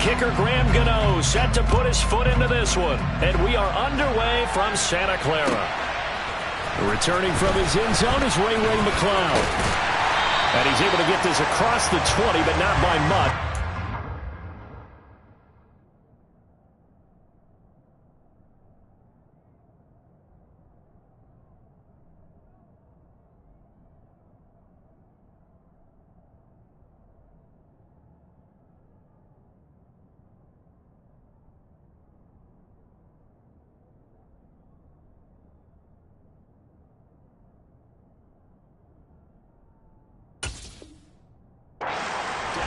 Kicker Graham Gano set to put his foot into this one. And we are underway from Santa Clara. Returning from his end zone is Ray McCloud. And he's able to get this across the 20, but not by much.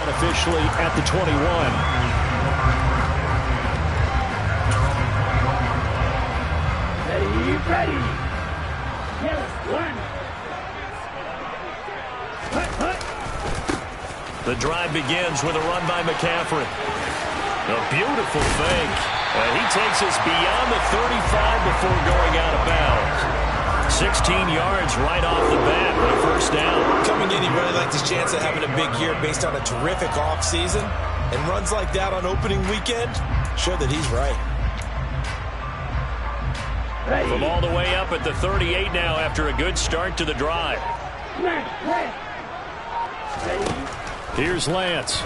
Officially at the 21. Ready. Yes, one. The drive begins with a run by McCaffrey. A beautiful fake. He takes us beyond the 35 before going out of bounds. 16 yards right off the bat with a first down. Coming in, he really liked his chance of having a big year based on a terrific offseason. And runs like that on opening weekend show that he's right. From all the way up at the 38 now after a good start to the drive. Here's Lance.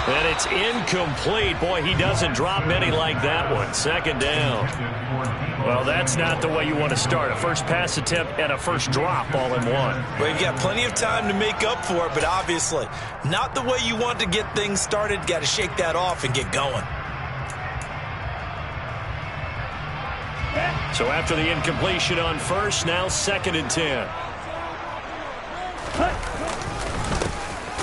And it's incomplete. Boy, he doesn't drop many like that one. Second down. Well, that's not the way you want to start. A first pass attempt and a first drop all in one. Well, you've got plenty of time to make up for it, but obviously not the way you want to get things started. Got to shake that off and get going. So after the incompletion on first, now 2nd and 10.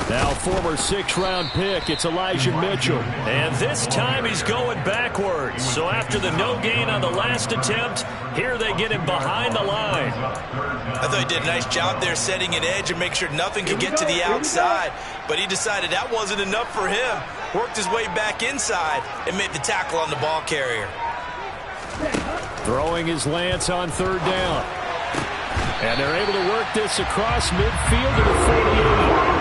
Now former 6th-round pick, it's Elijah Mitchell. And this time he's going backwards. So after the no gain on the last attempt, here they get him behind the line. I thought he did a nice job there setting an edge and make sure nothing could get to the outside. But he decided that wasn't enough for him. Worked his way back inside and made the tackle on the ball carrier. Throwing his Lance on 3rd down. And they're able to work this across midfield to the 48.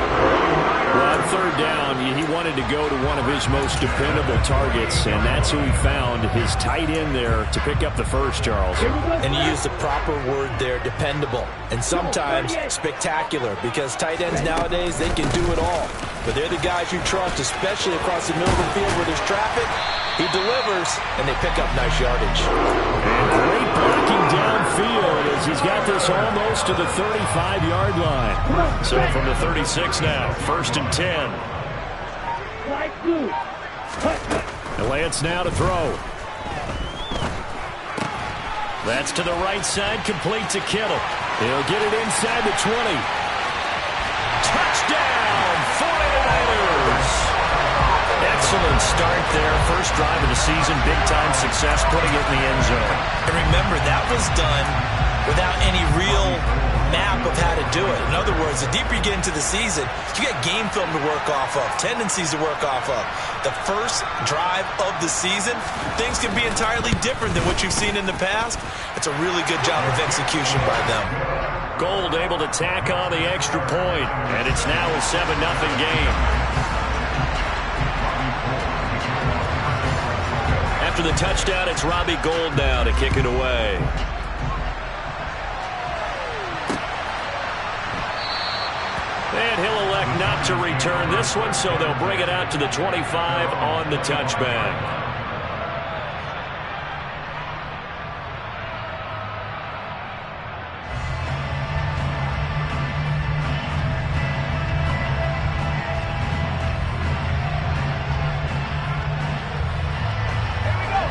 Well, on 3rd down, he wanted to go to one of his most dependable targets, and that's who he found, his tight end there, to pick up the first, Charles. And you used the proper word there, dependable, and sometimes spectacular, because tight ends nowadays, they can do it all. But they're the guys you trust, especially across the middle of the field where there's traffic. He delivers, and they pick up nice yardage. And great blocking downfield as he's got this almost to the 35-yard line. So from the 36 now, 1st and 10. And Lance now to throw. That's to the right side, complete to Kittle. He'll get it inside the 20. Touchdown, 49ers! Excellent start there. First drive of the season, big-time success, putting it in the end zone. And remember, that was done without any real map of how to do it. In other words, the deeper you get into the season, you got game film to work off of, tendencies to work off of. The first drive of the season, things can be entirely different than what you've seen in the past. It's a really good job of execution by them. Gold able to tack on the extra point, and it's now a 7-0 game. After the touchdown, it's Robbie Gould now to kick it away. And he'll elect not to return this one, so they'll bring it out to the 25 on the touchback.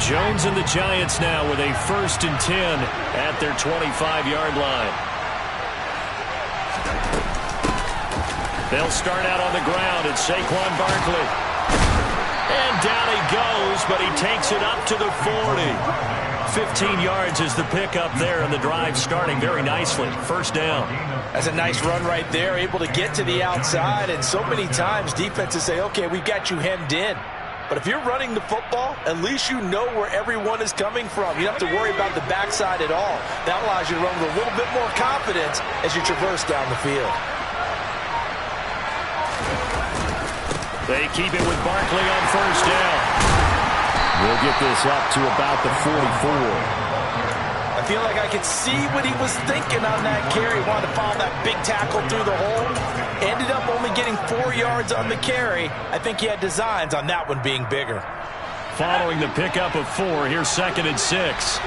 Jones and the Giants now with a 1st and 10 at their 25-yard line. They'll start out on the ground. It's Saquon Barkley. And down he goes, but he takes it up to the 40. 15 yards is the pickup there, and the drive starting very nicely. First down. That's a nice run right there, able to get to the outside. And so many times defenses say, okay, we've got you hemmed in. But if you're running the football, at least you know where everyone is coming from. You don't have to worry about the backside at all. That allows you to run with a little bit more confidence as you traverse down the field. They keep it with Barkley on first down. We'll get this up to about the 44. I feel like I could see what he was thinking on that carry. He wanted to follow that big tackle through the hole. Ended up only getting 4 yards on the carry. I think he had designs on that one being bigger. Following the pickup of 4, here's 2nd and 6.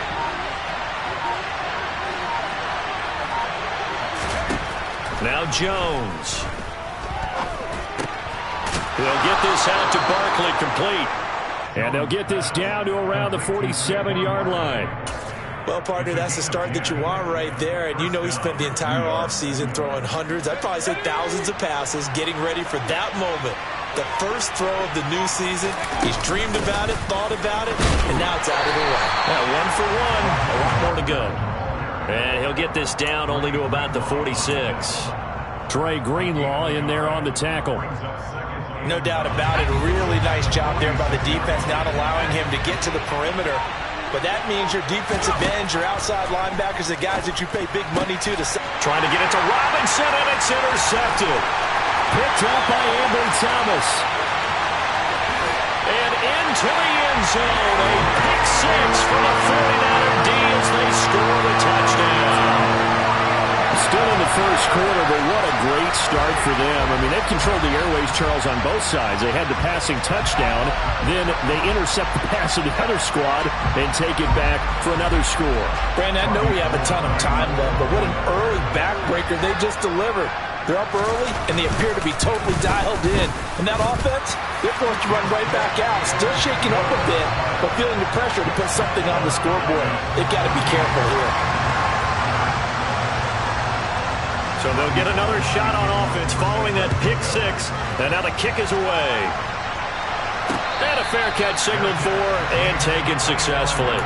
Now Jones. They'll get this out to Barkley, complete. And they'll get this down to around the 47-yard line. Well, partner, that's the start that you want right there. And you know he spent the entire offseason throwing hundreds, I'd probably say thousands of passes, getting ready for that moment. The first throw of the new season. He's dreamed about it, thought about it, and now it's out of the way. Yeah, 1 for 1, a lot more to go. And he'll get this down only to about the 46. Trey Greenlaw in there on the tackle. No doubt about it. A really nice job there by the defense, not allowing him to get to the perimeter. But that means your defensive ends, your outside linebackers, the guys that you pay big money to. Trying to get it to Robinson, and it's intercepted. Picked up by Ambry Thomas. And into the end zone. A pick 6 for the 49er D as they score the touchdown. Still in the first quarter, but what a great start for them. I mean, they've controlled the airways, Charles, on both sides. They had the passing touchdown, then they intercept the pass of the other squad and take it back for another score. Brandon, I know we have a ton of time left, but what an early backbreaker they just delivered. They're up early, and they appear to be totally dialed in. And that offense, they're forced to run right back out. Still shaking up a bit, but feeling the pressure to put something on the scoreboard. They've got to be careful here. So they'll get another shot on offense following that pick 6. And now the kick is away. And a fair catch signaled for and taken successfully.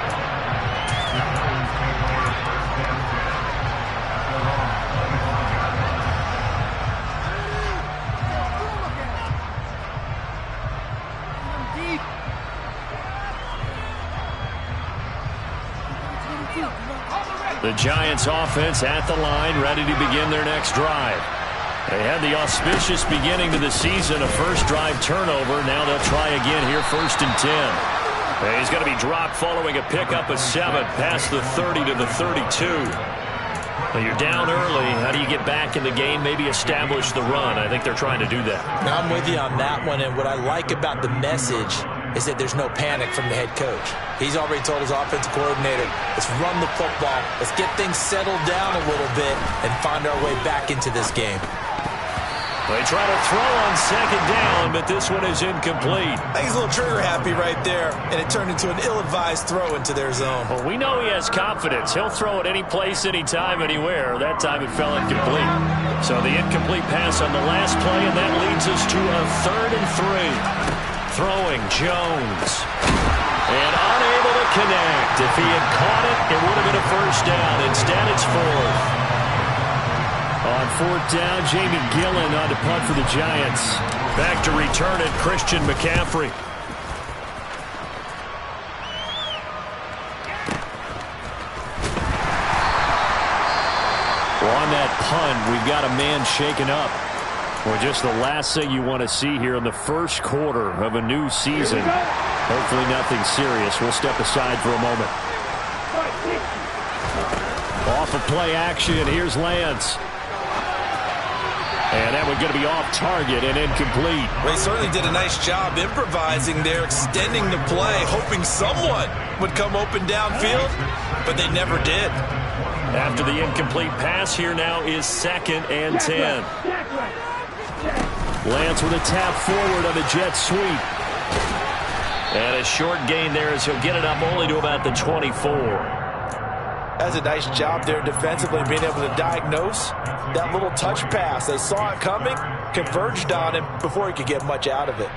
The Giants offense at the line, ready to begin their next drive. They had the auspicious beginning to the season, a first drive turnover. Now they'll try again here, 1st and 10. He's going to be dropped following a pickup of 7 past the 30 to the 32. Well, you're down early. How do you get back in the game, maybe establish the run? I think they're trying to do that. Now I'm with you on that one, and what I like about the message is that there's no panic from the head coach. He's already told his offensive coordinator, let's run the football, let's get things settled down a little bit and find our way back into this game. They try to throw on 2nd down, but this one is incomplete. I think he's a little trigger happy right there, and it turned into an ill-advised throw into their zone. Well, we know he has confidence. He'll throw it any place, anytime, anywhere. That time it fell incomplete. So the incomplete pass on the last play, and that leads us to a 3rd and 3. Throwing Jones. And unable to connect. If he had caught it, it would have been a first down. Instead, it's 4th. On 4th down, Jamie Gillen on to punt for the Giants. Back to return it, Christian McCaffrey. Well, on that punt, we've got a man shaken up. Well, just the last thing you want to see here in the first quarter of a new season. Hopefully nothing serious. We'll step aside for a moment. Off of play action, here's Lance. And that one's going to be off target and incomplete. Well, he certainly did a nice job improvising there, extending the play, hoping someone would come open downfield, but they never did. After the incomplete pass, here now is 2nd and 10. Lance with a tap forward on the jet sweep. And a short gain there as he'll get it up only to about the 24. That's a nice job there defensively, being able to diagnose that little touch pass. They saw it coming, converged on him before he could get much out of it.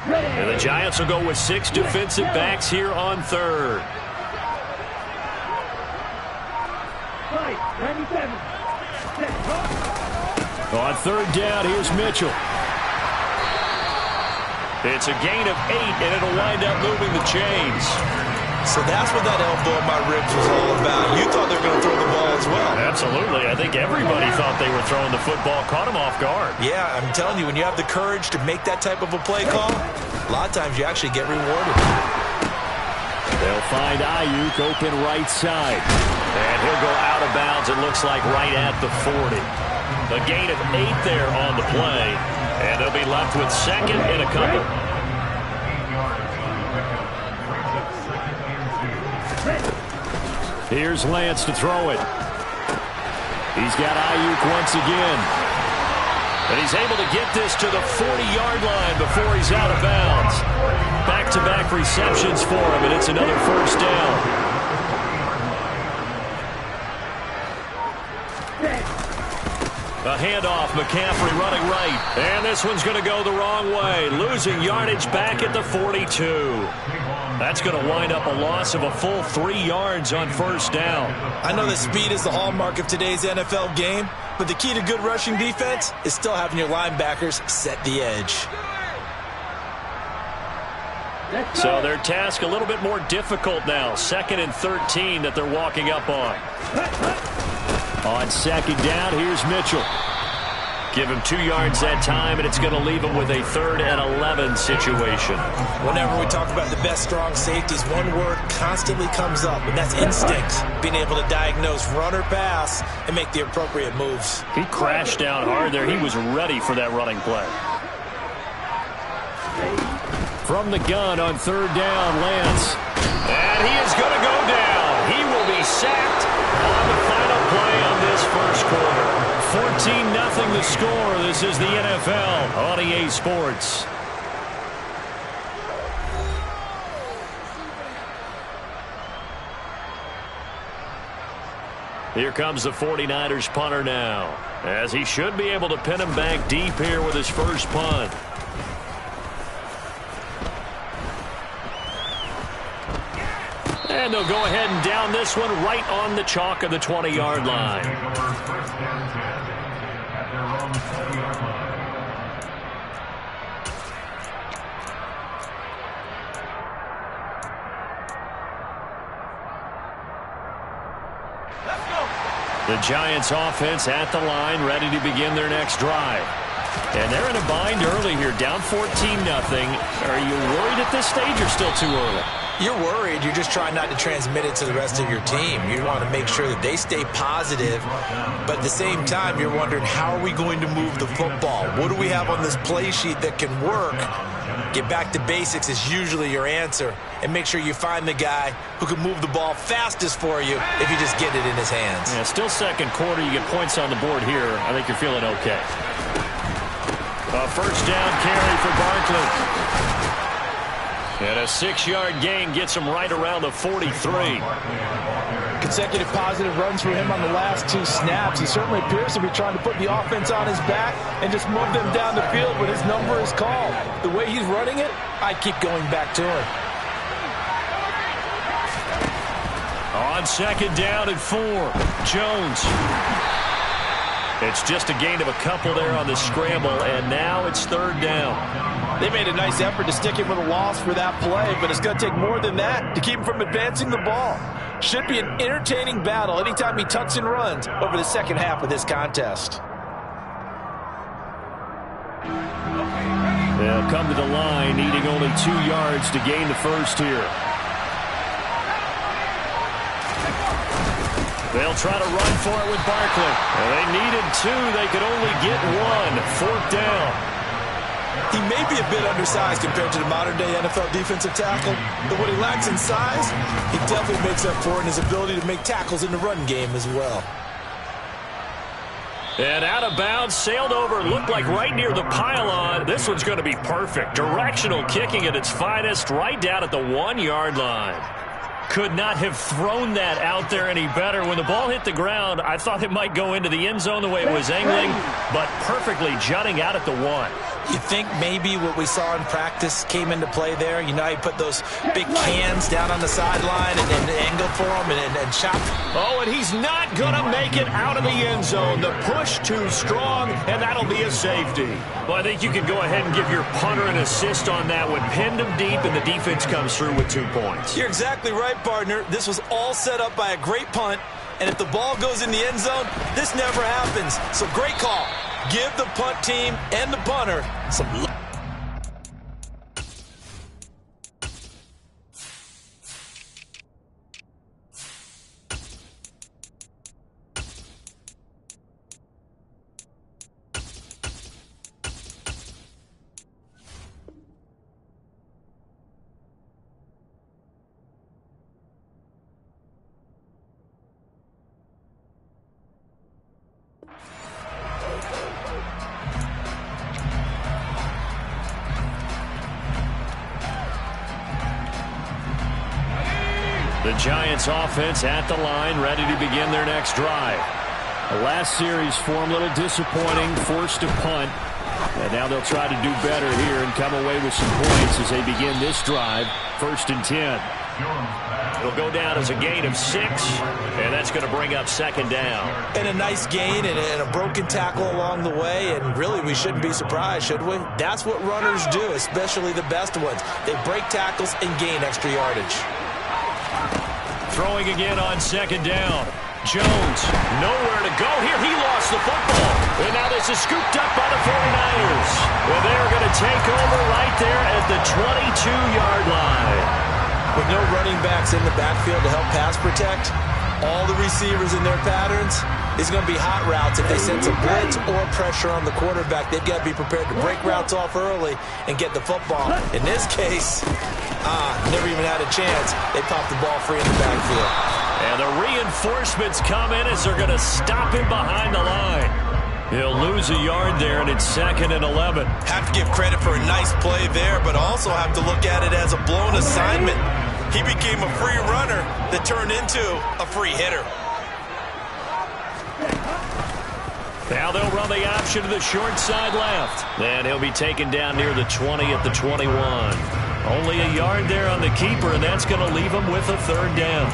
And the Giants will go with 6 defensive backs here on 3rd. On 3rd down, here's Mitchell. It's a gain of 8, and it'll wind up moving the chains. So that's what that elbow in my ribs was all about. You thought they were going to throw the ball as well. Absolutely. I think everybody thought they were throwing the football, caught him off guard. Yeah, I'm telling you, when you have the courage to make that type of a play call, a lot of times you actually get rewarded. They'll find Ayuk open right side. And he'll go out of bounds, it looks like, right at the 40. A gain of 8 there on the play. And they'll be left with second and a couple. Here's Lance to throw it. He's got Ayuk once again. And he's able to get this to the 40-yard line before he's out of bounds. Back-to-back receptions for him, and it's another first down. A handoff, McCaffrey running right. And this one's going to go the wrong way. Losing yardage back at the 42. That's going to wind up a loss of a full 3 yards on first down. I know that speed is the hallmark of today's NFL game, but the key to good rushing defense is still having your linebackers set the edge. So their task a little bit more difficult now. 2nd and 13 that they're walking up on. On second down, here's Mitchell. Give him 2 yards that time, and it's going to leave him with a 3rd and 11 situation. Whenever we talk about the best strong safeties, one word constantly comes up, and that's instinct. Being able to diagnose run or pass and make the appropriate moves. He crashed down hard there. He was ready for that running play. From the gun on 3rd down, Lance. And he is going to go down. He will be sacked on the final play of this first quarter. 14-0 the score. This is the NFL on EA Sports. Here comes the 49ers punter now, as he should be able to pin him back deep here with his first punt. And they'll go ahead and down this one right on the chalk of the 20-yard line. The Giants offense at the line, ready to begin their next drive. And they're in a bind early here, down 14-0. Are you worried at this stage or still too early? You're worried. You're just trying not to transmit it to the rest of your team. You want to make sure that they stay positive, but at the same time, you're wondering, how are we going to move the football? What do we have on this play sheet that can work? Get back to basics is usually your answer, and make sure you find the guy who can move the ball fastest for you if you just get it in his hands. Yeah, still second quarter. You get points on the board here. I think you're feeling okay. A first down carry for Barkley. And a 6-yard gain gets him right around the 43. Consecutive positive runs for him on the last 2 snaps. He certainly appears to be trying to put the offense on his back and just move them down the field when his number is called. The way he's running it, I keep going back to him. On second down and 4, Jones. It's just a gain of a couple there on the scramble, and now it's 3rd down. They made a nice effort to stick him with a loss for that play, but it's going to take more than that to keep him from advancing the ball. Should be an entertaining battle anytime he tucks and runs over the second half of this contest. They'll come to the line, needing only 2 yards to gain the first here. They'll try to run for it with Barkley. They needed 2. They could only get 1. 4th down. He may be a bit undersized compared to the modern-day NFL defensive tackle, but what he lacks in size, he definitely makes up for in his ability to make tackles in the run game as well. And out of bounds, sailed over, looked like right near the pylon. This one's going to be perfect. Directional kicking at its finest, right down at the 1-yard line. Could not have thrown that out there any better. When the ball hit the ground, I thought it might go into the end zone the way it was angling, but perfectly jutting out at the 1. You think maybe what we saw in practice came into play there? You know, you put those big cans down on the sideline and then angle for them and chop. Oh, and he's not going to make it out of the end zone. The push too strong, and that'll be a safety. Well, I think you can go ahead and give your punter an assist on that one. Pinned him deep, and the defense comes through with 2 points. You're exactly right, partner. This was all set up by a great punt, and if the ball goes in the end zone, this never happens. So great call. Give the punt team and the punter some luck. The Giants offense at the line, ready to begin their next drive. The last series for them a little disappointing, forced to punt. And now they'll try to do better here and come away with some points as they begin this drive. 1st and 10. It'll go down as a gain of 6, and that's going to bring up 2nd down. And a nice gain and a broken tackle along the way, and really we shouldn't be surprised, should we? That's what runners do, especially the best ones. They break tackles and gain extra yardage. Throwing again on 2nd down. Jones, nowhere to go here. He lost the football. And now this is scooped up by the 49ers. Well, they're going to take over right there at the 22-yard line. With no running backs in the backfield to help pass protect, all the receivers in their patterns, it's going to be hot routes. If they sense a blitz or pressure on the quarterback, they've got to be prepared to break routes off early and get the football. In this case, never even had a chance. They popped the ball free in the backfield. And the reinforcements come in as they're going to stop him behind the line. He'll lose a yard there, and it's 2nd and 11. Have to give credit for a nice play there, but also have to look at it as a blown assignment. He became a free runner that turned into a free hitter. Now they'll run the option to the short side left. And he'll be taken down near the 20 at the 21. Only a yard there on the keeper, and that's going to leave him with a 3rd down.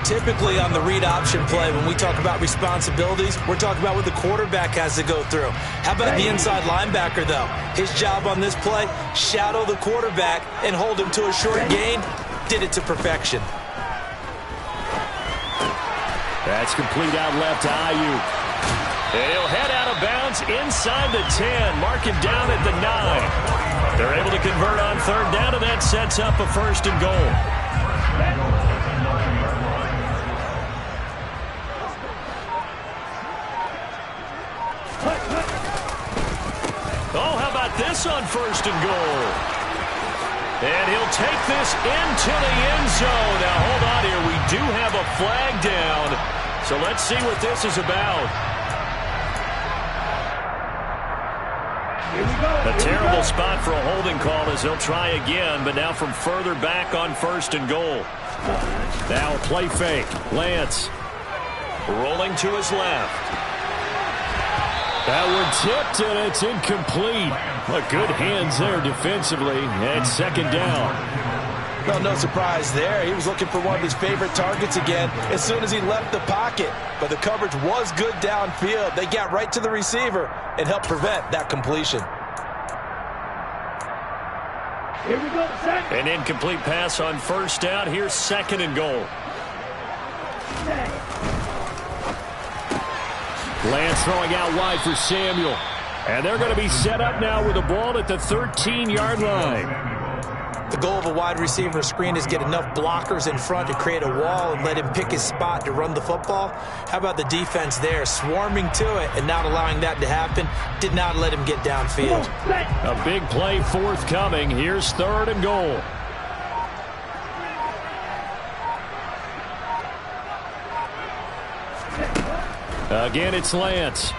Typically on the read option play, when we talk about responsibilities, we're talking about what the quarterback has to go through. How about the inside linebacker, though? His job on this play, shadow the quarterback and hold him to a short gain. Did it to perfection. That's complete out left to Ayuk. He'll head out of bounds inside the 10. Mark him down at the 9. They're able to convert on 3rd down, and that sets up a 1st and goal. Oh, how about this on 1st and goal? And he'll take this into the end zone. Now, hold on here. We do have a flag down. So let's see what this is about. A terrible spot for a holding call as they'll try again, but now from further back on 1st and goal. Now a play fake. Lance rolling to his left. That one tipped, and it's incomplete. But good hands there defensively, and 2nd down. Well, no surprise there. He was looking for one of his favorite targets again as soon as he left the pocket. But the coverage was good downfield. They got right to the receiver and helped prevent that completion. Here we go, second. An incomplete pass on 1st down. Here's 2nd and goal. Lance throwing out wide for Samuel. And they're going to be set up now with the ball at the 13-yard line. The goal of a wide receiver screen is get enough blockers in front to create a wall and let him pick his spot to run the football. How about the defense there, swarming to it and not allowing that to happen? Did not let him get downfield. A big play forthcoming. Here's 3rd and goal. Again, it's Lance.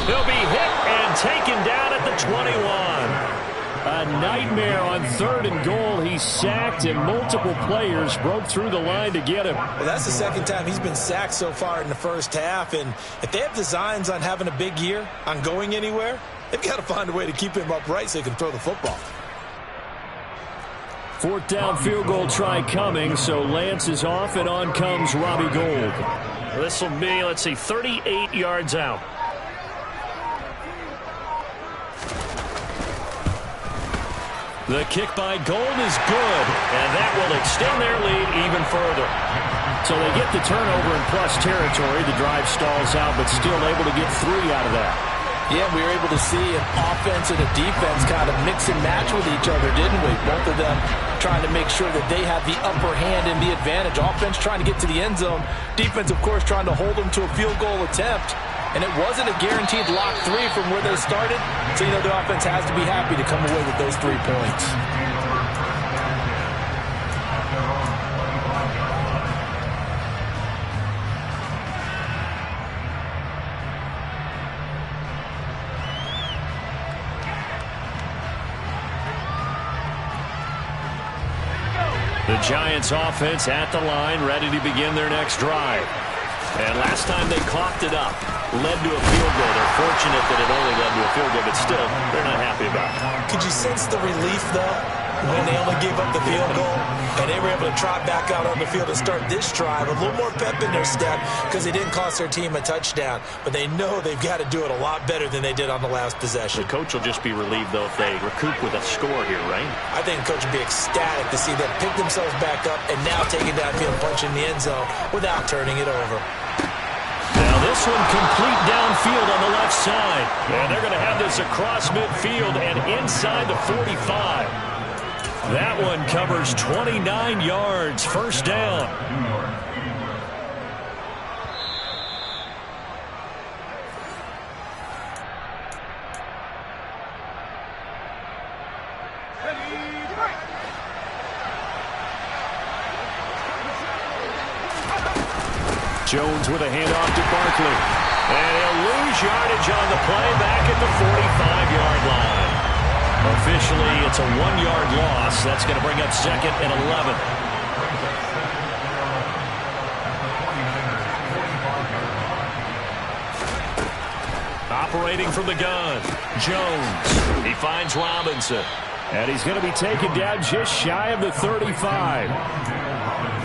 He'll be hit and taken down at the 21. A nightmare on 3rd and goal. He's sacked, and multiple players broke through the line to get him. Well, that's the 2nd time he's been sacked so far in the 1st half, and if they have designs on having a big year, on going anywhere, They've got to find a way to keep him upright so he can throw the football. Fourth down field goal try coming, so Lance is off, and on comes Robbie Gould. This will be, let's see, 38 yards out. The kick by Gould is good, and that will extend their lead even further. So they get the turnover in plus territory. The drive stalls out, but still able to get 3 out of that. Yeah, we were able to see an offense and a defense kind of mix and match with each other, didn't we? Both of them trying to make sure that they have the upper hand and the advantage. Offense trying to get to the end zone. Defense, of course, trying to hold them to a field goal attempt. And it wasn't a guaranteed lock 3 from where they started. So, the offense has to be happy to come away with those 3 points. The Giants offense at the line, ready to begin their next drive. And last time they clocked it up, led to a field goal. They're fortunate that it only led to a field goal, but still, they're not happy about it. Could you sense the relief, though, when they only gave up the field goal and they were able to trot back out on the field and start this drive? A little more pep in their step because they didn't cost their team a touchdown, but they know they've got to do it a lot better than they did on the last possession. The coach will just be relieved, though, if they recoup with a score here, right? I think the coach would be ecstatic to see them pick themselves back up and now take it downfield and punch in the end zone without turning it over. Now this one complete downfield on the left side. And they're going to have this across midfield and inside the 45. That one covers 29 yards. First down. Jones with a handoff to Barkley. And he'll lose yardage on the play back at the 45-yard line. Officially, it's a 1-yard loss. That's going to bring up 2nd and 11. Operating from the gun, Jones. He finds Robinson. And he's going to be taken down just shy of the 35.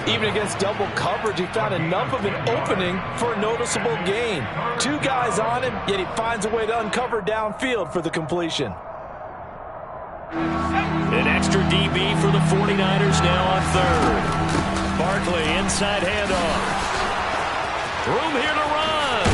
Even against double coverage, he found enough of an opening for a noticeable gain. 2 guys on him, yet he finds a way to uncover downfield for the completion. An extra DB for the 49ers now on 3rd. Barkley, inside handoff. Room here to run.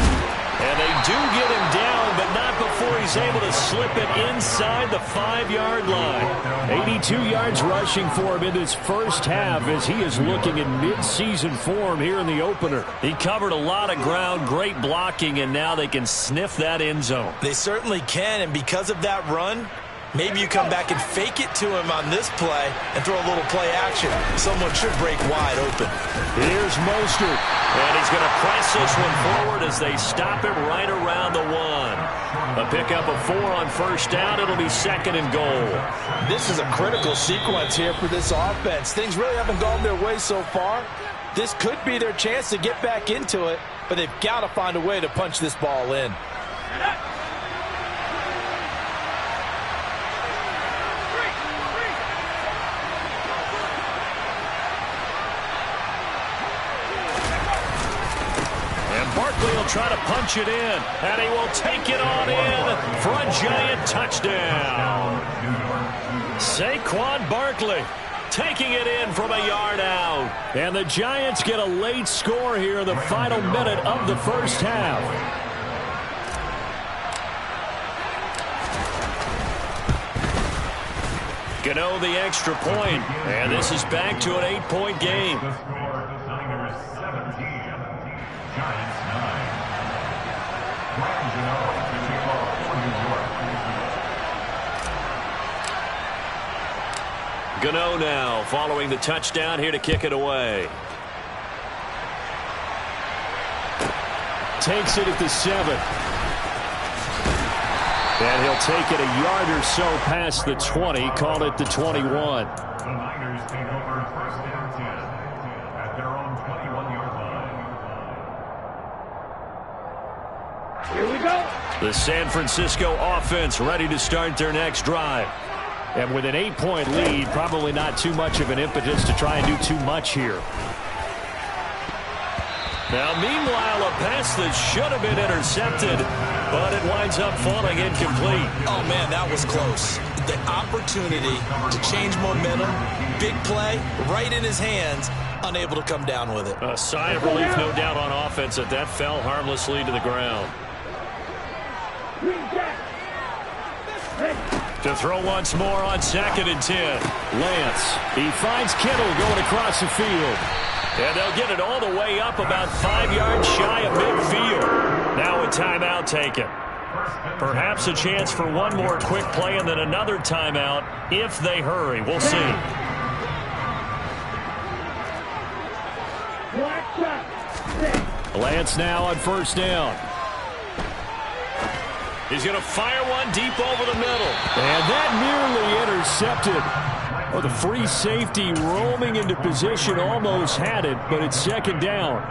And they do get him down, but not before he's able to slip it inside the 5-yard line. 82 yards rushing for him in this first half as he is looking in mid-season form here in the opener. He covered a lot of ground, great blocking, and now they can sniff that end zone. They certainly can, and because of that run, maybe you come back and fake it to him on this play and throw a little play action. Someone should break wide open. Here's Mostert, and he's going to press this one forward as they stop him right around the 1. A pickup of 4 on first down. It'll be 2nd and goal. This is a critical sequence here for this offense. Things really haven't gone their way so far. This could be their chance to get back into it, but they've got to find a way to punch this ball in. Barkley will try to punch it in, and he will take it on in for a Giant touchdown. Saquon Barkley taking it in from a yard out. And the Giants get a late score here in the final minute of the first half. Gano the extra point, and this is back to an 8-point game. Gano now following the touchdown here to kick it away. Takes it at the 7. And he'll take it a yard or so past the 20, call it the 21. The Niners take over first down 10 at their own 21-yard Here we go. The San Francisco offense ready to start their next drive. And with an 8-point lead, probably not too much of an impetus to try and do too much here. Now, meanwhile, a pass that should have been intercepted, but it winds up falling incomplete. Oh, man, that was close. The opportunity to change momentum, big play, right in his hands, unable to come down with it. A sigh of relief, no doubt, on offense that fell harmlessly to the ground. To throw once more on 2nd and 10. Lance, he finds Kittle going across the field. And they'll get it all the way up about 5 yards shy of midfield. Now a timeout taken. Perhaps a chance for one more quick play and then another timeout if they hurry. We'll see. Lance now on 1st down. He's going to fire one deep over the middle. And that nearly intercepted. Oh, the free safety roaming into position almost had it, but it's 2nd down.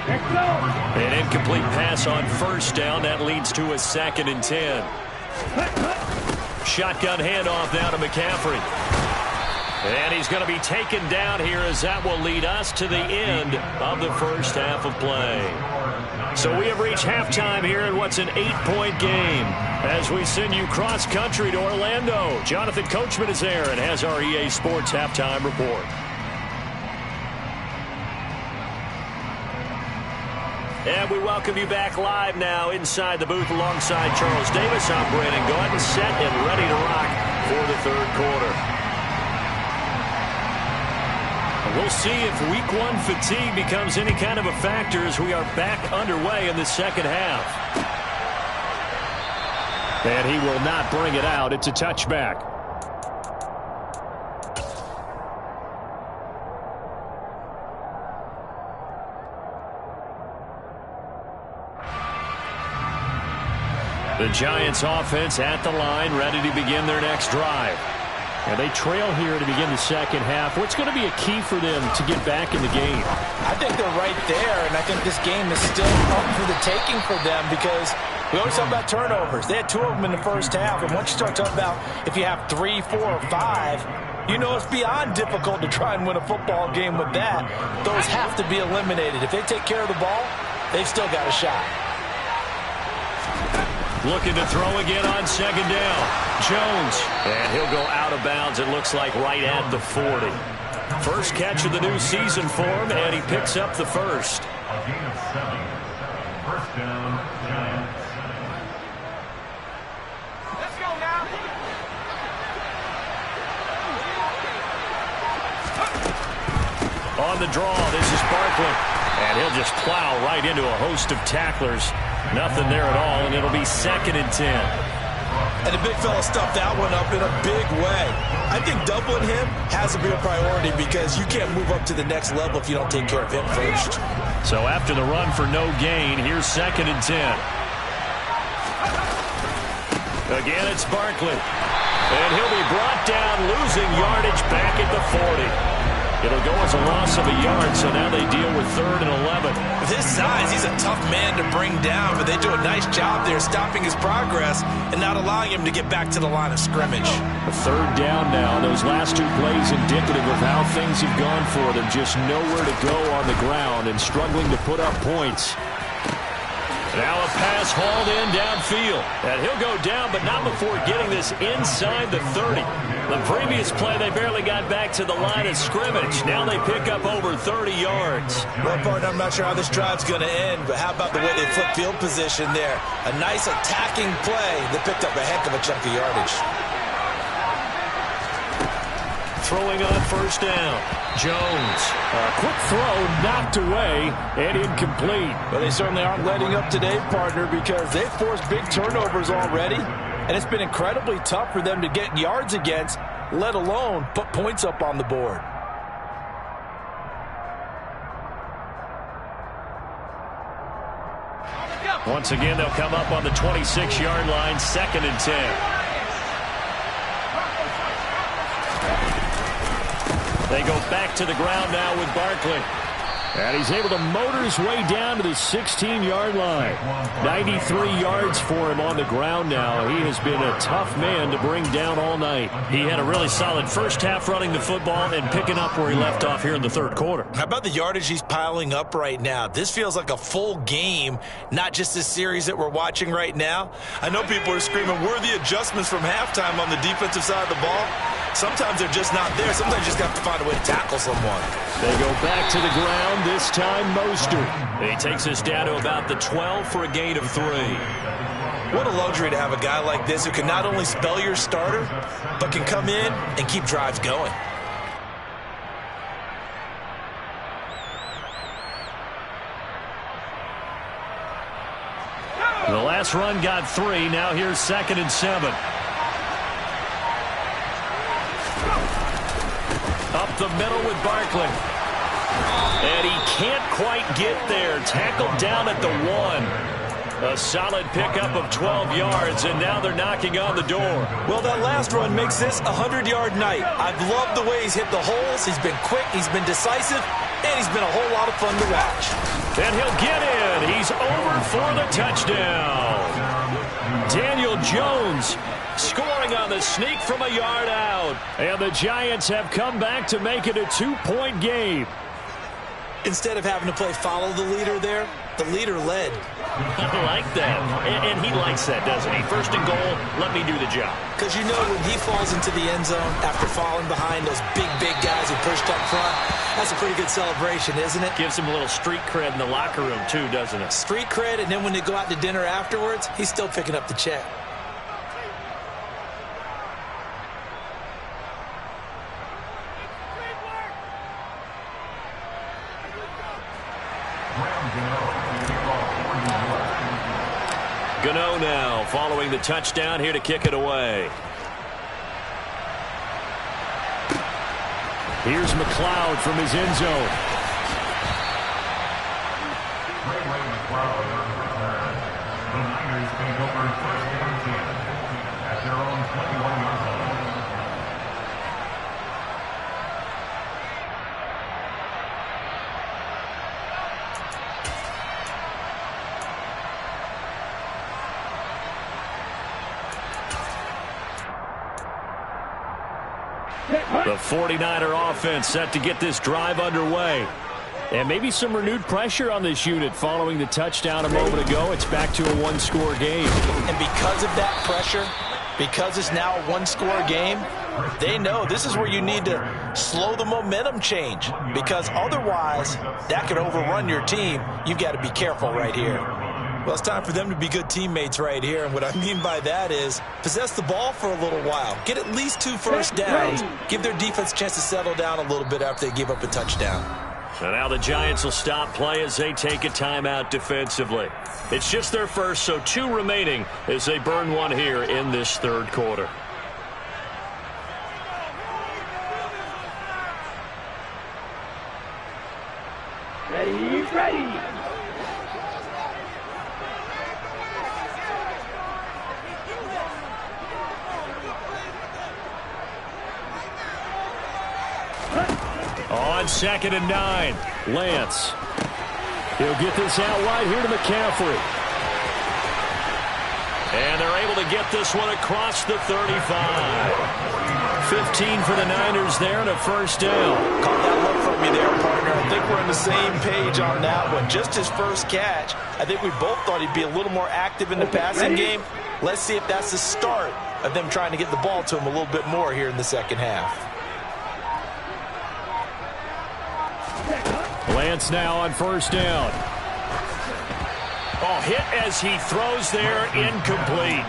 An incomplete pass on 1st down. That leads to a 2nd and 10. Shotgun handoff now to McCaffrey. And he's going to be taken down here as that will lead us to the end of the first half of play. So we have reached halftime here in what's an 8-point game as we send you cross-country to Orlando. Jonathan Coachman is there and has our EA Sports halftime report. And we welcome you back live now inside the booth alongside Charles Davis. I'm Brandon Gaudin, set and ready to rock for the 3rd quarter. We'll see if week 1 fatigue becomes any kind of a factor as we are back underway in the 2nd half. And he will not bring it out. It's a touchback. The Giants offense at the line, ready to begin their next drive. And they trail here to begin the 2nd half. What's going to be a key for them to get back in the game? I think they're right there, and I think this game is still up for the taking for them because we always talk about turnovers. They had 2 of them in the first half, and once you start talking about if you have 3, 4, or 5, you know it's beyond difficult to try and win a football game with that. Those have to be eliminated. If they take care of the ball, they've still got a shot. Looking to throw again on 2nd down. Jones. And he'll go out of bounds, it looks like, right at the 40. First catch of the new season for him, and he picks up the first. A gain of 7. 1st down, Giants. Let's go now. On the draw, this is Barkley. And he'll just plow right into a host of tacklers. Nothing there at all, and it'll be 2nd and 10. And the big fella stuffed that one up in a big way. I think doubling him has to be a priority because you can't move up to the next level if you don't take care of him first. So after the run for no gain, here's 2nd and 10. Again, it's Barkley. And he'll be brought down, losing yardage back at the 40. It'll go as a loss of a yard, so now they deal with 3rd and 11. With his size, he's a tough man to bring down, but they do a nice job there stopping his progress and not allowing him to get back to the line of scrimmage. A 3rd down now. Those last 2 plays indicative of how things have gone for them. Just nowhere to go on the ground and struggling to put up points. Now a pass hauled in downfield. And he'll go down, but not before getting this inside the 30. The previous play, they barely got back to the line of scrimmage. Now they pick up over 30 yards. Well, partner, I'm not sure how this drive's going to end, but how about the way they flip field position there? A nice attacking play that picked up a heck of a chunk of yardage. Throwing on 1st down. Jones. A quick throw knocked away and incomplete. But they certainly aren't letting up today, partner, because they've forced big turnovers already. And it's been incredibly tough for them to get yards against, let alone put points up on the board. Once again, they'll come up on the 26-yard line, 2nd and 10. They go back to the ground now with Barkley. And he's able to motor his way down to the 16-yard line. 93 yards for him on the ground now. He has been a tough man to bring down all night. He had a really solid first half running the football and picking up where he left off here in the third quarter. How about the yardage he's piling up right now? This feels like a full game, not just this series that we're watching right now. I know people are screaming, where are the adjustments from halftime on the defensive side of the ball? Sometimes they're just not there. Sometimes you just have to find a way to tackle someone. They go back to the ground, this time Mostert. He takes us down to about the 12 for a gain of 3. What a luxury to have a guy like this who can not only spell your starter, but can come in and keep drives going. The last run got 3. Now here's 2nd and 7. Up the middle with Barkley. And he can't quite get there. Tackled down at the 1. A solid pickup of 12 yards, and now they're knocking on the door. Well, that last run makes this a 100-yard night. I've loved the way he's hit the holes. He's been quick, he's been decisive, and he's been a whole lot of fun to watch. And he'll get in. He's over for the touchdown. Daniel Jones scoring on the sneak from a yard out. And the Giants have come back to make it a 2-point game. Instead of having to play follow the leader there, the leader led. I like that. And he likes that, doesn't he? First and goal, let me do the job. Because you know when he falls into the end zone after falling behind those big guys who pushed up front, that's a pretty good celebration, isn't it? Gives him a little street cred in the locker room, too, doesn't it? Street cred, and then when they go out to dinner afterwards, he's still picking up the check. Gano now following the touchdown here to kick it away. Here's McLeod from his end zone. The Niners take over first and 10 at their own 21-yard line. The 49er offense set to get this drive underway. And maybe some renewed pressure on this unit following the touchdown a moment ago. It's back to a one-score game. And because of that pressure, because it's now a one-score game, they know this is where you need to slow the momentum change. Because otherwise, that could overrun your team. You've got to be careful right here. Well, it's time for them to be good teammates right here. And what I mean by that is possess the ball for a little while. Get at least 2 first downs. Give their defense a chance to settle down a little bit after they give up a touchdown. So now the Giants will stop play as they take a timeout defensively. It's just their first, so 2 remaining as they burn one here in this third quarter. Ready. On 2nd and 9, Lance. He'll get this out wide here to McCaffrey. And they're able to get this one across the 35. 15 for the Niners there and a first down. Caught that look from you there, partner. I think we're on the same page on that one. Just his first catch. I think we both thought he'd be a little more active in the passing game. Let's see if that's the start of them trying to get the ball to him a little bit more here in the second half. Lance now on first down. Oh, hit as he throws there, incomplete.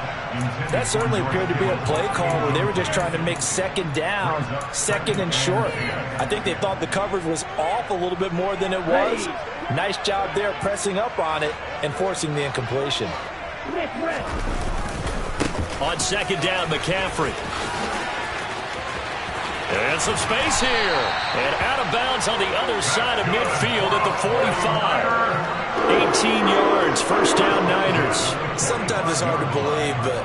That certainly appeared to be a play call where they were just trying to make second down, second and short. I think they thought the coverage was off a little bit more than it was. Nice job there pressing up on it and forcing the incompletion. On 2nd down, McCaffrey. And some space here. And out of bounds on the other side of midfield at the 45. 18 yards, first down Niners. Sometimes it's hard to believe, but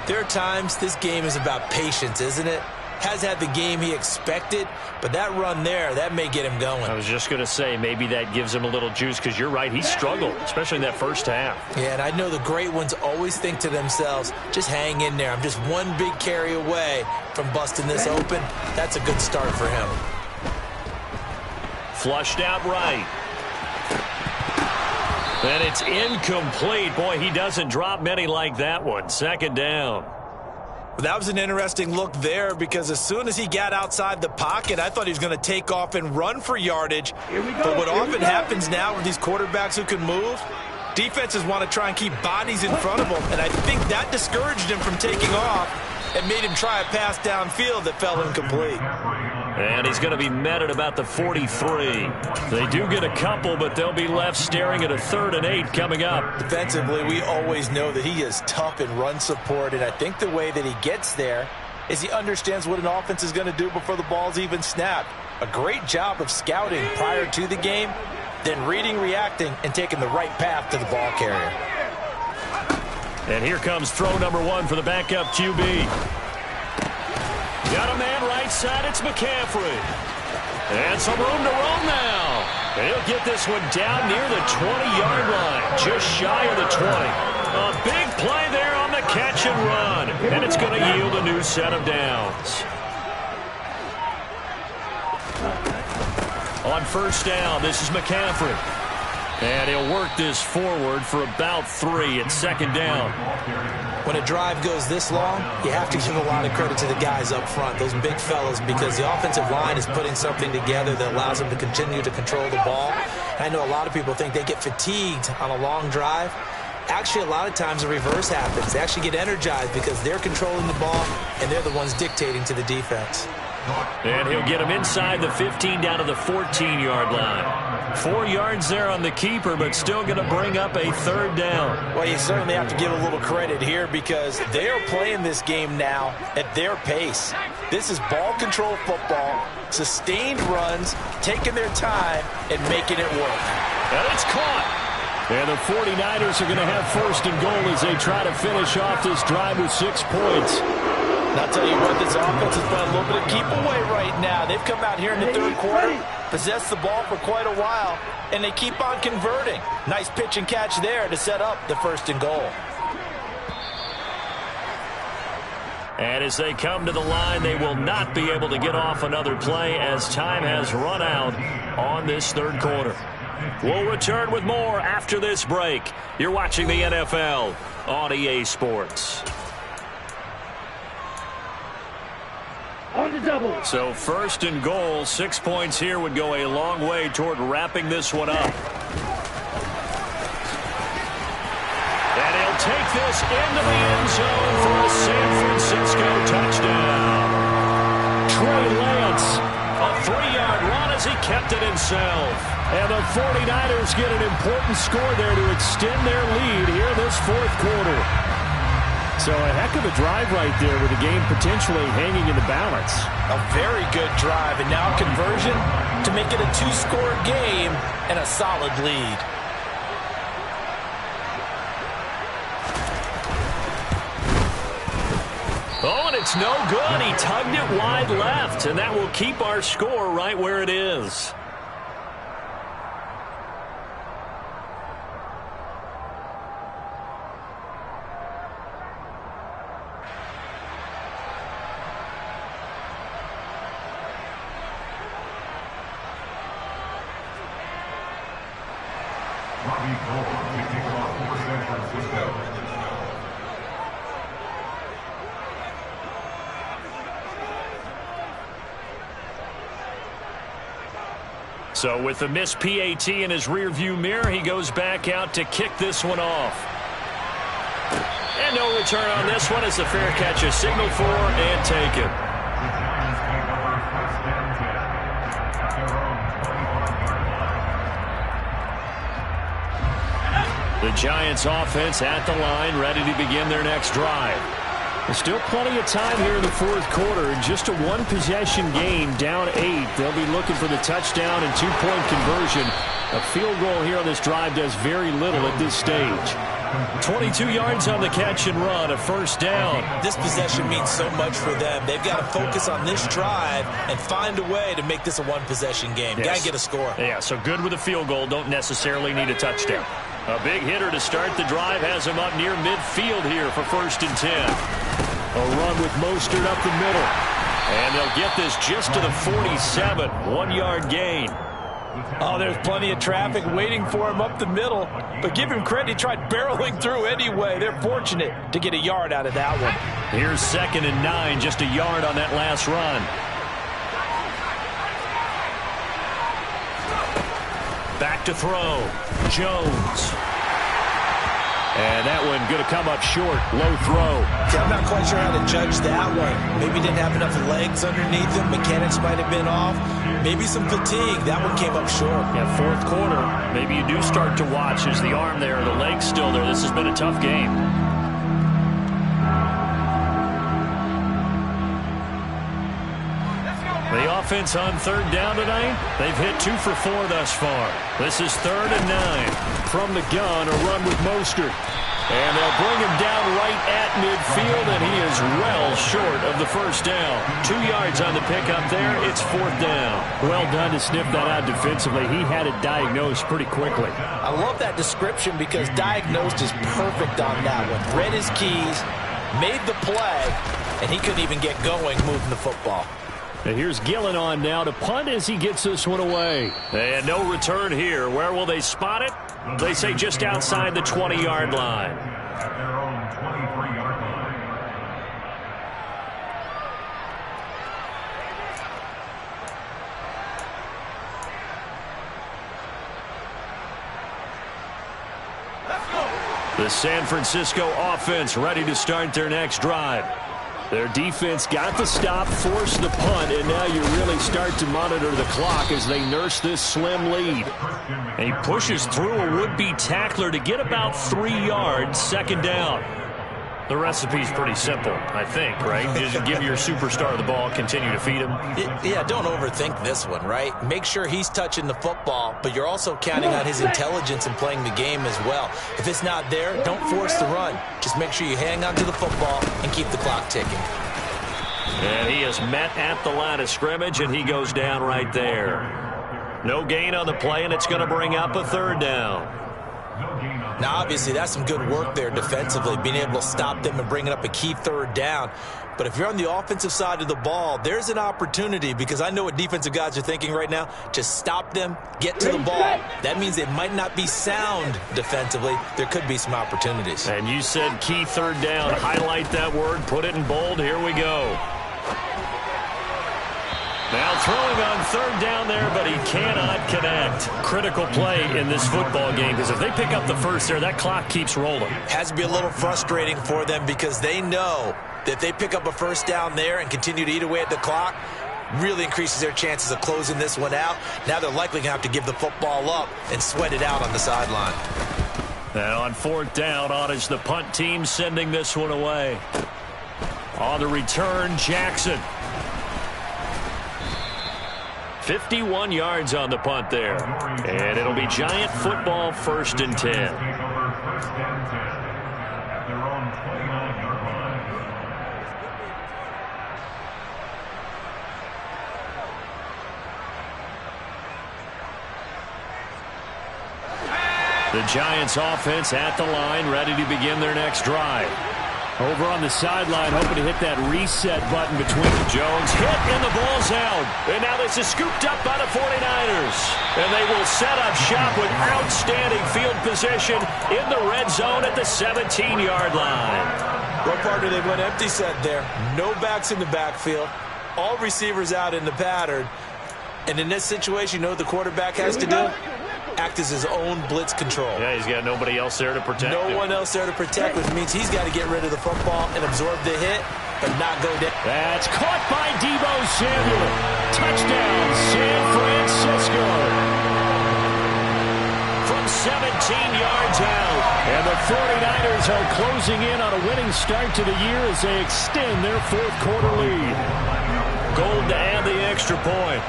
there are times this game is about patience, isn't it? has had the game he expected, but that run there, that may get him going. I was just going to say, maybe that gives him a little juice, because you're right, he struggled, especially in that first half. Yeah, and I know the great ones always think to themselves, just hang in there. I'm just one big carry away from busting this open. That's a good start for him. Flushed out right. And it's incomplete. Boy, he doesn't drop many like that one. Second down. That was an interesting look there, because as soon as he got outside the pocket, I thought he was going to take off and run for yardage. But what often happens now with these quarterbacks who can move, defenses want to try and keep bodies in front of them, and I think that discouraged him from taking off and made him try a pass downfield that fell incomplete. And he's going to be met at about the 43. They do get a couple, but they'll be left staring at a 3rd and 8 coming up. Defensively, we always know that he is tough in run support, and I think the way that he gets there is he understands what an offense is going to do before the ball's even snapped. A great job of scouting prior to the game, then reading, reacting, and taking the right path to the ball carrier. And here comes throw number 1 for the backup QB. Got a man right side, it's McCaffrey. And some room to roll now. And he'll get this one down near the 20-yard line, just shy of the 20. A big play there on the catch and run. And it's going to yield a new set of downs. On first down, this is McCaffrey. And he'll work this forward for about 3 at second down. When a drive goes this long, you have to give a lot of credit to the guys up front, those big fellas, because the offensive line is putting something together that allows them to continue to control the ball. I know a lot of people think they get fatigued on a long drive. Actually, a lot of times the reverse happens. They actually get energized because they're controlling the ball, and they're the ones dictating to the defense. And he'll get him inside the 15 down to the 14-yard line. 4 yards there on the keeper, but still going to bring up a 3rd down. Well, you certainly have to give a little credit here, because they are playing this game now at their pace. This is ball control football, sustained runs, taking their time, and making it work. And it's caught. And the 49ers are going to have 1st and goal as they try to finish off this drive with 6 points. And I'll tell you what, this offense has playing a little bit of keep away right now. They've come out here in the 3rd quarter, possessed the ball for quite a while, and they keep on converting. Nice pitch and catch there to set up the 1st and goal. And as they come to the line, they will not be able to get off another play as time has run out on this 3rd quarter. We'll return with more after this break. You're watching the NFL on EA Sports. On the double. So 1st and goal, 6 points here would go a long way toward wrapping this one up. And he'll take this into the end zone for a San Francisco touchdown. Trey Lance, a 3-yard run as he kept it himself. And the 49ers get an important score there to extend their lead here in this 4th quarter. So a heck of a drive right there with the game potentially hanging in the balance. A very good drive, and now conversion to make it a 2-score game and a solid lead. Oh, and it's no good. He tugged it wide left, and that will keep our score right where it is. Robbie Gould to kick off for San Francisco. So with the missed PAT in his rearview mirror, he goes back out to kick this one off. And no return on this one as the fair catch is signaled for and taken. The Giants offense at the line, ready to begin their next drive. There's still plenty of time here in the 4th quarter. Just a 1-possession game, down 8. They'll be looking for the touchdown and 2-point conversion. A field goal here on this drive does very little at this stage. 22 yards on the catch and run, a first down. This possession means so much for them. They've got to focus on this drive and find a way to make this a one-possession game. Yes. Got to get a score. Yeah, so good with a field goal. Don't necessarily need a touchdown. A big hitter to start the drive has him up near midfield here for 1st and 10. A run with Mostert up the middle. And they'll get this just to the 47. 1-yard gain. Oh, there's plenty of traffic waiting for him up the middle. But give him credit, he tried barreling through anyway. They're fortunate to get a yard out of that one. Here's 2nd and 9, just a yard on that last run. Back to throw. Jones. And that one going to come up short. Low throw. See, I'm not quite sure how to judge that one. Maybe he didn't have enough legs underneath him. Mechanics might have been off. Maybe some fatigue. That one came up short. Yeah, 4th quarter. Maybe you do start to watch. Is the arm there? The leg's still there. This has been a tough game. The offense on 3rd down tonight, they've hit 2 for 4 thus far. This is 3rd and 9. From the gun, a run with Mostert. And they'll bring him down right at midfield, and he is well short of the first down. 2 yards on the pickup there. It's 4th down. Well done to sniff that out defensively. He had it diagnosed pretty quickly. I love that description because diagnosed is perfect on that one. Read his keys, made the play, and he couldn't even get going moving the football. And here's Gillen on now to punt as he gets this one away. And no return here. Where will they spot it? They say just outside the 20-yard line. At their own 23-yard line. The San Francisco offense ready to start their next drive. Their defense got the stop, forced the punt, and now you really start to monitor the clock as they nurse this slim lead. And he pushes through a would-be tackler to get about 3 yards, 2nd down. The recipe's pretty simple, I think, right? Just give your superstar the ball, continue to feed him. Yeah, don't overthink this one, right? Make sure he's touching the football, but you're also counting on his intelligence in playing the game as well. If it's not there, don't force the run. Just make sure you hang on to the football and keep the clock ticking. And he is met at the line of scrimmage, and he goes down right there. No gain on the play, and it's going to bring up a 3rd down. Now, obviously, that's some good work there defensively, being able to stop them and bringing up a key 3rd down. But if you're on the offensive side of the ball, there's an opportunity, because I know what defensive guys are thinking right now. Just stop them, get to the ball. That means they might not be sound defensively. There could be some opportunities. And you said key 3rd down. Highlight that word, put it in bold. Here we go. Now throwing on 3rd down there, but he cannot connect. Critical play in this football game, because if they pick up the first there, that clock keeps rolling. Has to be a little frustrating for them, because they know that if they pick up a first down there and continue to eat away at the clock, really increases their chances of closing this one out. Now they're likely going to have to give the football up and sweat it out on the sideline. Now on 4th down, on is the punt team sending this one away. On the return, Jackson. 51 yards on the punt there. And it'll be Giant football, 1st and 10. Take over 1st and 10 at their own 29-yard line. The Giants offense at the line, ready to begin their next drive. Over on the sideline, hoping to hit that reset button between Jones. Hit, and the ball's out. And now this is scooped up by the 49ers. And they will set up shop with outstanding field position in the red zone at the 17-yard line. Well, partner, they went empty set there. No backs in the backfield. All receivers out in the pattern. And in this situation, you know what the quarterback has to do? Act as his own blitz control. Yeah, he's got nobody else there to protect him. No one else there to protect, which means he's got to get rid of the football and absorb the hit, but not go down. That's caught by Deebo Samuel. Touchdown, San Francisco. From 17 yards out. And the 49ers are closing in on a winning start to the year as they extend their 4th quarter lead. Gold to add the extra point.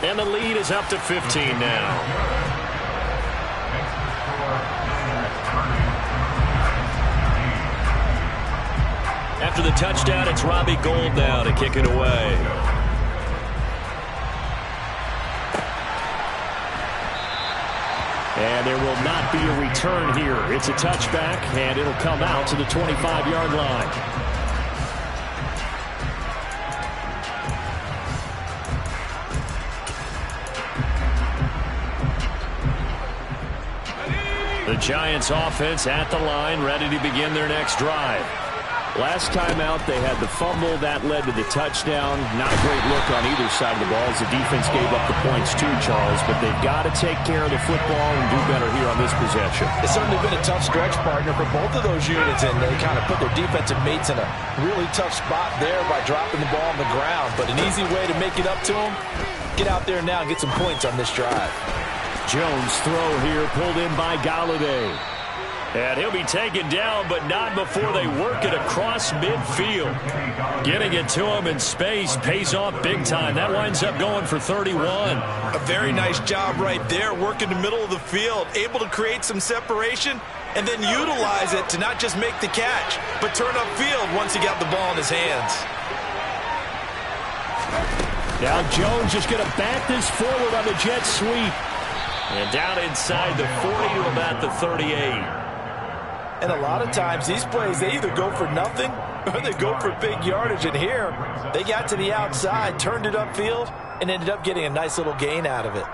And the lead is up to 15 now. After the touchdown, it's Robbie Gould now to kick it away. And there will not be a return here. It's a touchback, and it'll come out to the 25-yard line. The Giants offense at the line, ready to begin their next drive. Last time out, they had the fumble. That led to the touchdown. Not a great look on either side of the ball as the defense gave up the points too, Charles. But they've got to take care of the football and do better here on this possession. It's certainly been a tough stretch, partner, for both of those units, and they kind of put their defensive mates in a really tough spot there by dropping the ball on the ground. But an easy way to make it up to them, get out there now and get some points on this drive. Jones' throw here pulled in by Golladay. And he'll be taken down, but not before they work it across midfield. Getting it to him in space pays off big time. That winds up going for 31. A very nice job right there, working the middle of the field, able to create some separation, and then utilize it to not just make the catch, but turn upfield once he got the ball in his hands. Now Jones is going to back this forward on the jet sweep. And down inside the 40 to about the 38. And a lot of times these plays, they either go for nothing or they go for big yardage. And here, they got to the outside, turned it upfield, and ended up getting a nice little gain out of it.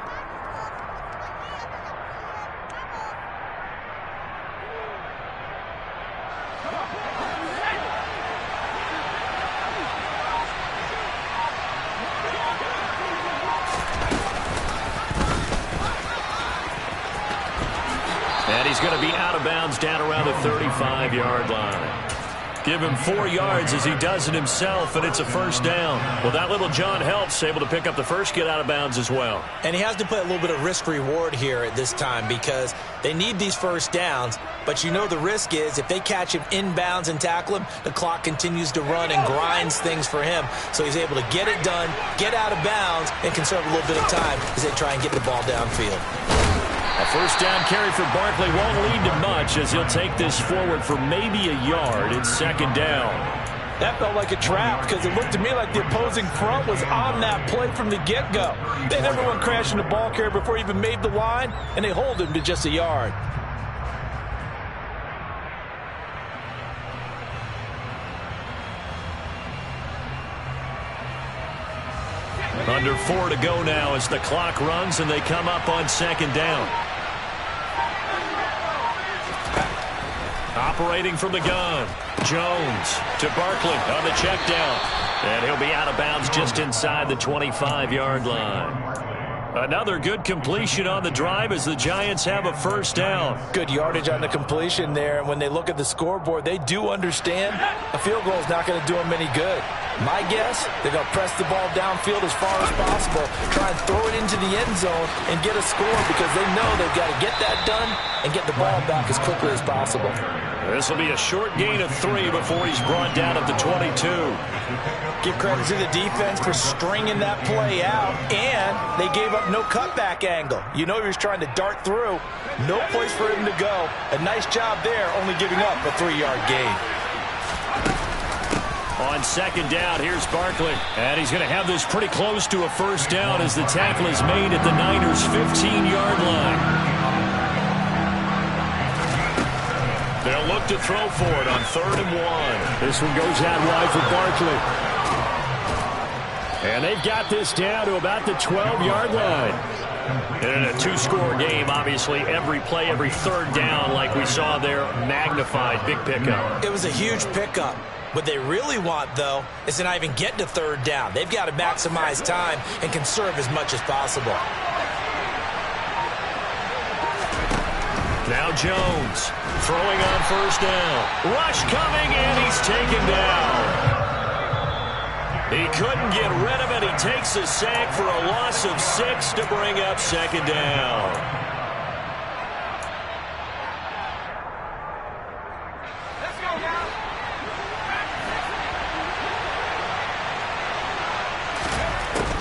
And he's going to be out of bounds down around the 35-yard line. Give him 4 yards as he does it himself, and it's a first down. Well, that little John helps, able to pick up the first, get out of bounds as well. And he has to play a little bit of risk-reward here at this time because they need these first downs, but you know the risk is if they catch him inbounds and tackle him, the clock continues to run and grinds things for him. So he's able to get it done, get out of bounds, and conserve a little bit of time as they try and get the ball downfield. A first down carry for Barkley won't lead to much as he'll take this forward for maybe a yard. It's second down. That felt like a trap because it looked to me like the opposing front was on that play from the get-go. They never went crashing the ball carrier before he even made the line, and they hold him to just a yard. Under 4 to go now as the clock runs and they come up on second down. Operating from the gun, Jones to Barkley on the check down. And he'll be out of bounds just inside the 25-yard line. Another good completion on the drive as the Giants have a first down. Good yardage on the completion there. And when they look at the scoreboard, they do understand a field goal is not going to do them any good. My guess, they're going to press the ball downfield as far as possible, try and throw it into the end zone and get a score because they know they've got to get that done and get the ball back as quickly as possible. This will be a short gain of 3 before he's brought down at the 22. Give credit to the defense for stringing that play out, and they gave up no cutback angle. You know he was trying to dart through. No place for him to go. A nice job there, only giving up a 3-yard gain. On second down, here's Barkley. And he's going to have this pretty close to a first down as the tackle is made at the Niners' 15-yard line. They'll look to throw for it on 3rd and 1. This one goes out wide for Barkley. And they've got this down to about the 12-yard line. And in a 2-score game, obviously, every play, every third down, like we saw there, magnified. Big pickup. It was a huge pickup. What they really want, though, is to not even get to 3rd down. They've got to maximize time and conserve as much as possible. Now Jones throwing on first down. Rush coming, and he's taken down. He couldn't get rid of it. He takes a sack for a loss of 6 to bring up second down.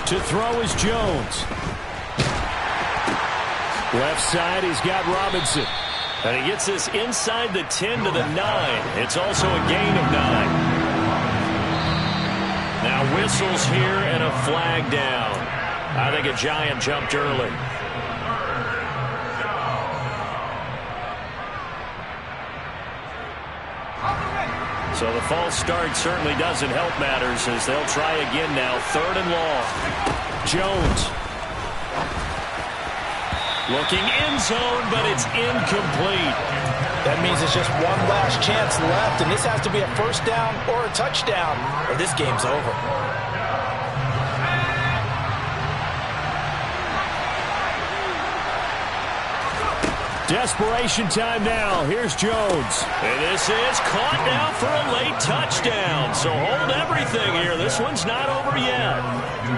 To throw is Jones. Left side, he's got Robinson. And he gets this inside the 10 to the 9. It's also a gain of 9. Now whistles here and a flag down. I think a Giant jumped early. So the false start certainly doesn't help matters as they'll try again now. 3rd and long. Jones. Looking end zone, but it's incomplete. That means it's just one last chance left, and this has to be a first down or a touchdown, or this game's over. Desperation time now. Here's Jones. And this is caught now for a late touchdown. So hold everything here. This one's not over yet.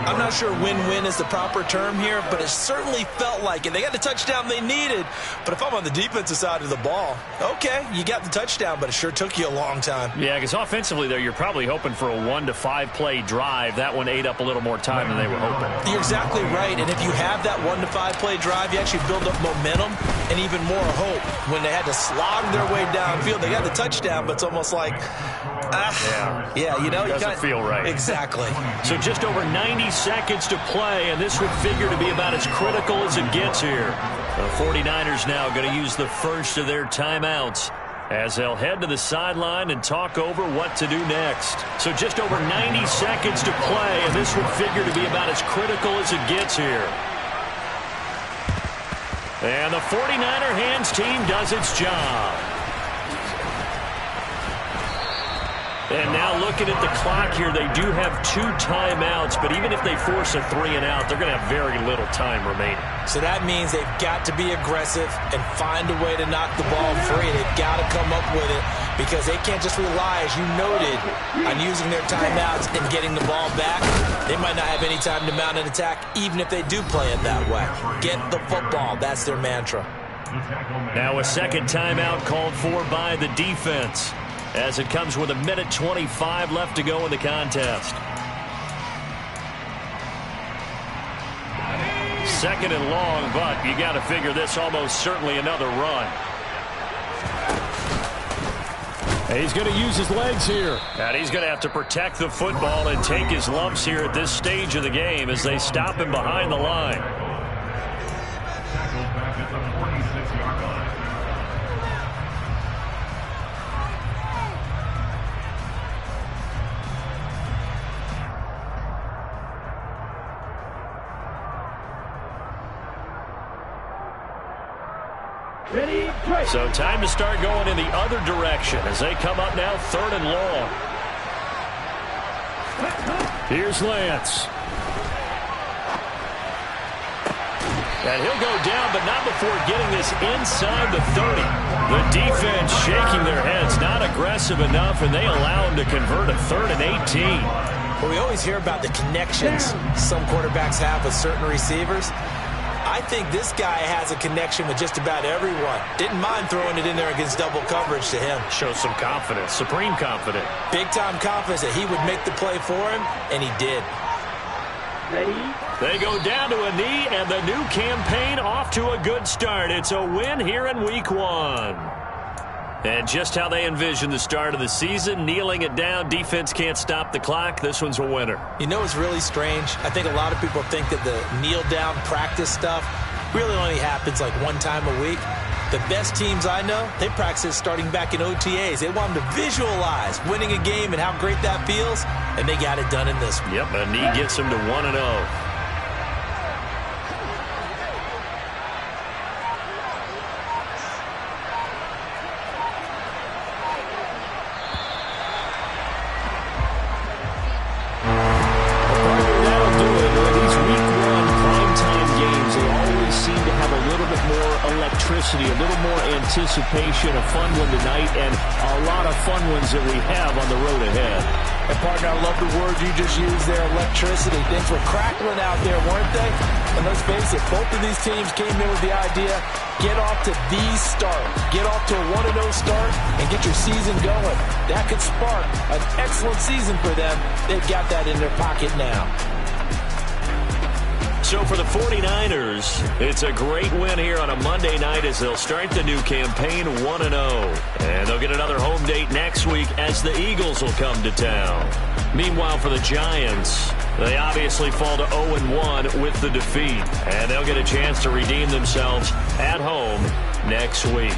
I'm not sure win-win is the proper term here, but it certainly felt like it. They got the touchdown they needed, but if I'm on the defensive side of the ball, okay, you got the touchdown, but it sure took you a long time. Yeah, because offensively there, you're probably hoping for a 1 to 5 play drive. That one ate up a little more time than they were hoping. You're exactly right, and if you have that 1 to 5 play drive, you actually build up momentum and even more hope. When they had to slog their way downfield, they got the touchdown, but it's almost like, you know, doesn't feel right. Exactly. So just over 90 seconds to play, and this would figure to be about as critical as it gets here. The 49ers now going to use the first of their timeouts as they'll head to the sideline and talk over what to do next. So just over 90 seconds to play, and this would figure to be about as critical as it gets here. And the 49er hands team does its job. And now looking at the clock here, they do have 2 timeouts, but even if they force a 3 and out, they're going to have very little time remaining. So that means they've got to be aggressive and find a way to knock the ball free. They've got to come up with it because they can't just rely, as you noted, on using their timeouts and getting the ball back. They might not have any time to mount an attack, even if they do play it that way. Get the football. That's their mantra. Now a second timeout called for by the defense, as it comes with 1:25 left to go in the contest. 2nd and long, but you got to figure this almost certainly another run. He's going to use his legs here. And he's going to have to protect the football and take his lumps here at this stage of the game as they stop him behind the line. Tackled back at the 46-yard line. Ready, play. So time to start going in the other direction as they come up now 3rd and long. Here's Lance. And he'll go down, but not before getting this inside the 30. The defense shaking their heads, not aggressive enough, and they allow him to convert a 3rd and 18. Well, we always hear about the connections some quarterbacks have with certain receivers. I think this guy has a connection with just about everyone. Didn't mind throwing it in there against double coverage to him. Shows some confidence, supreme confidence. Big-time confidence that he would make the play for him, and he did. Ready. They go down to a knee, and the new campaign off to a good start. It's a win here in Week 1. And just how they envision the start of the season, kneeling it down, defense can't stop the clock. This one's a winner. You know, it's really strange. I think a lot of people think that the kneel-down practice stuff really only happens like one time a week. The best teams I know, they practice starting back in OTAs. They want them to visualize winning a game and how great that feels, and they got it done in this one. Yep, a knee gets them to 1-0. A little more anticipation, a fun one tonight, and a lot of fun ones that we have on the road ahead. And partner, I love the word you just used there, electricity. Things were crackling out there, weren't they? And let's face it, both of these teams came in with the idea, get off to the start. Get off to a 1-0 start and get your season going. That could spark an excellent season for them. They've got that in their pocket now. So for the 49ers, it's a great win here on a Monday night as they'll start the new campaign 1-0. And they'll get another home date next week as the Eagles will come to town. Meanwhile, for the Giants, they obviously fall to 0-1 with the defeat. And they'll get a chance to redeem themselves at home next week.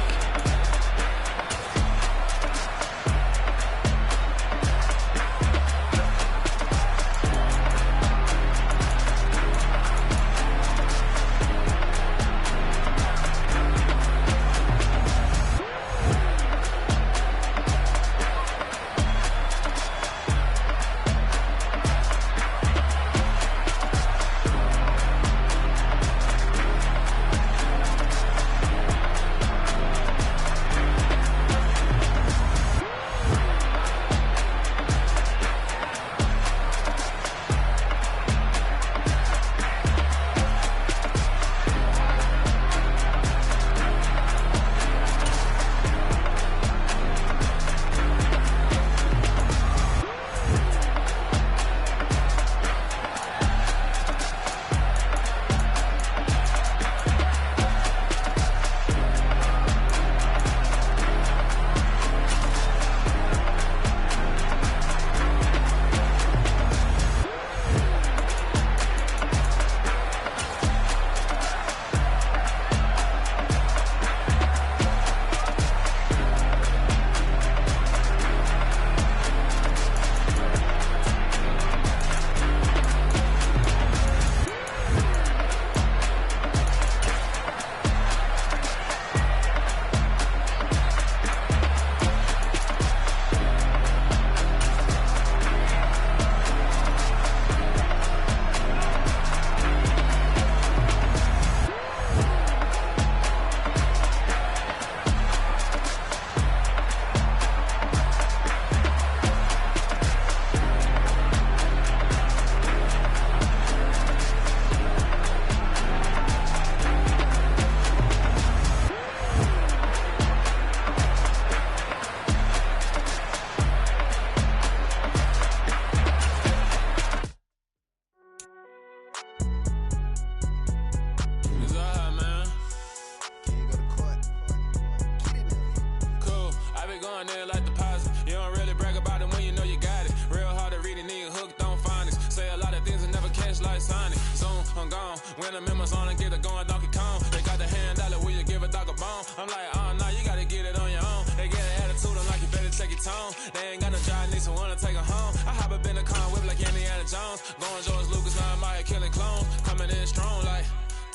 When I'm in my zone and get it going Donkey Kong. They got the hand dollar, will you give a dog a bone? I'm like, oh, no, you gotta get it on your own. They get an attitude, I'm like, you better check your tone. They ain't got no job, need someone to take her home. I hop up in the car, whip like Indiana Jones. Going George Lucas, now I'm out here killing clones. Coming in strong like,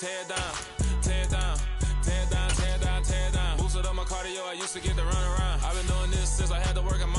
tear down, tear down, tear down, tear down, tear down. Boosted up my cardio, I used to get to run around. I've been doing this since I had to work in my